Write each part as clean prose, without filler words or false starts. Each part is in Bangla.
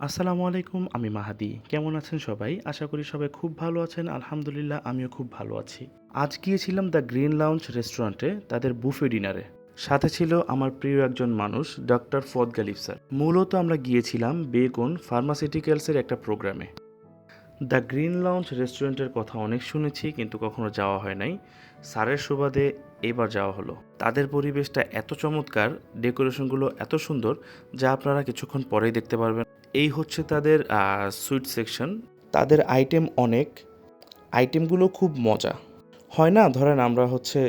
আসসালামু আলাইকুম, আমি মাহাদি। কেমন আছেন সবাই? আশা করি সবাই খুব ভালো আছেন। আলহামদুলিল্লাহ, আমিও খুব ভালো আছি। আজ গিয়েছিলাম দ্য গ্রিন লাউঞ্জ রেস্টুরেন্টে তাদের বুফে ডিনারে। সাথে ছিল আমার প্রিয় একজন মানুষ, ডক্টর ফদ গালিব স্যার। মূলত আমরা গিয়েছিলাম বেকন ফার্মাসিউটিক্যালসের একটা প্রোগ্রামে। দ্য গ্রিন লাউঞ্জ রেস্টুরেন্টের কথা অনেক শুনেছি, কিন্তু কখনো যাওয়া হয় নাই। স্যারের সুবাদে এবার যাওয়া হলো। তাদের পরিবেশটা এত চমৎকার, ডেকোরেশনগুলো এত সুন্দর, যা আপনারা কিছুক্ষণ পরেই দেখতে পারবেন। এই হচ্ছে তাদের সুইট সেকশন। তাদের আইটেম অনেক, আইটেমগুলো খুব মজা। হয় না, ধরেন আমরা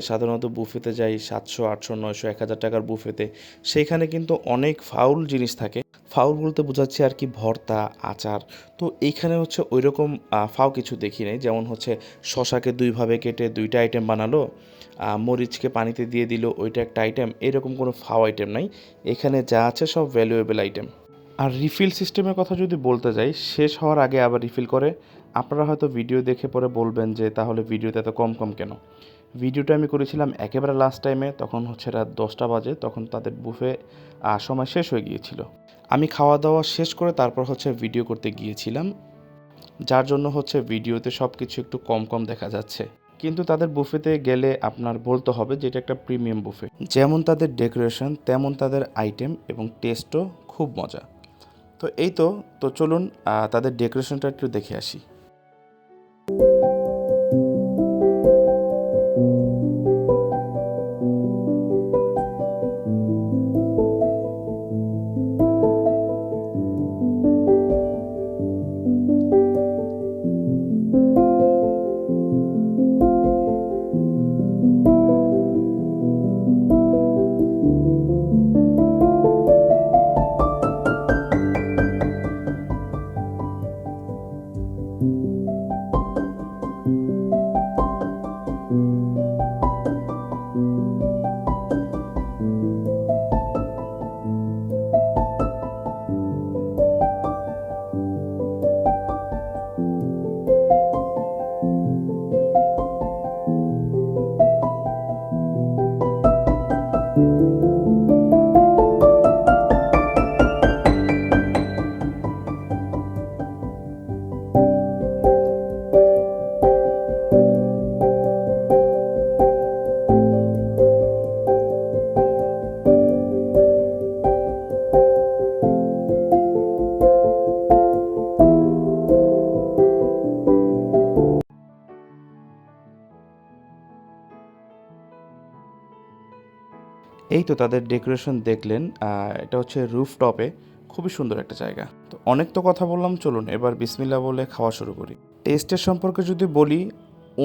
সাধারণত বুফেতে যাই 700, 800, 900, 1000 টাকার বুফেতে। সেইখানে কিন্তু অনেক ফাউল জিনিস থাকে। ফাউল বলতে বোঝাচ্ছি আর কি ভর্তা, আচার। তো এইখানে ওই রকম ফাও কিছু দেখি নাই। যেমন শশাকে দুইভাবে কেটে দুইটা আইটেম বানালো, মরিচকে পানিতে দিয়ে দিল, ওইটা একটা আইটেম। এরকম কোনো ফাও আইটেম নাই। এখানে যা আছে সব ভ্যালুয়েবল আইটেম। আর রিফিল সিস্টেমের কথা যদি বলতে যাই, শেষ হওয়ার আগে আবার রিফিল করে। আপনারা হয়তো ভিডিও দেখে পরে বলবেন যে তাহলে ভিডিওতে এত কম কম কেন। ভিডিওটা আমি করেছিলাম একেবারে লাস্ট টাইমে, তখন রাত 10টা বাজে। তখন তাদের বুফে সময় শেষ হয়ে গিয়েছিল। আমি খাওয়া দাওয়া শেষ করে তারপর ভিডিও করতে গিয়েছিলাম, যার জন্য ভিডিওতে সব কিছু একটু কম কম দেখা যাচ্ছে। কিন্তু তাদের বুফেতে গেলে আপনার বলতে হবে যে এটা একটা প্রিমিয়াম বুফে। যেমন তাদের ডেকোরেশন, তেমন তাদের আইটেম এবং টেস্টও খুব মজা। তো এই তো চলুন তাদের ডেকোরেশনটা একটু দেখে আসি। এই তো তাদের ডেকোরেশন দেখলেন। এটা রুফটপে, খুবই সুন্দর একটা জায়গা। তো অনেক তো কথা বললাম, চলুন এবার বিসমিল্লাহ বলে খাওয়া শুরু করি। টেস্টের সম্পর্কে যদি বলি,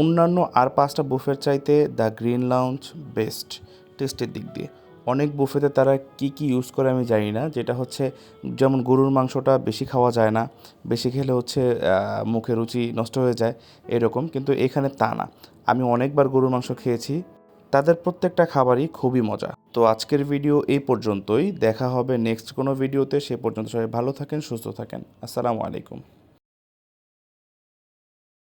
অন্যান্য আর 5টা বুফের চাইতে দ্য গ্রিন লাউঞ্জ বেস্ট টেস্টের দিক দিয়ে। অনেক বুফেতে তারা কি ইউজ করে আমি জানি না, যেটা যেমন গরুর মাংসটা বেশি খাওয়া যায় না, বেশি খেলে মুখে রুচি নষ্ট হয়ে যায় এরকম। কিন্তু এখানে তা না। আমি অনেকবার গরুর মাংস খেয়েছি, তাদের প্রত্যেকটা খাবারই খুবই মজা। তো আজকের ভিডিও এই পর্যন্তই। দেখা হবে নেক্সট কোনো ভিডিওতে। সে পর্যন্ত সবাই ভালো থাকেন, সুস্থ থাকেন। আসসালামু আলাইকুম।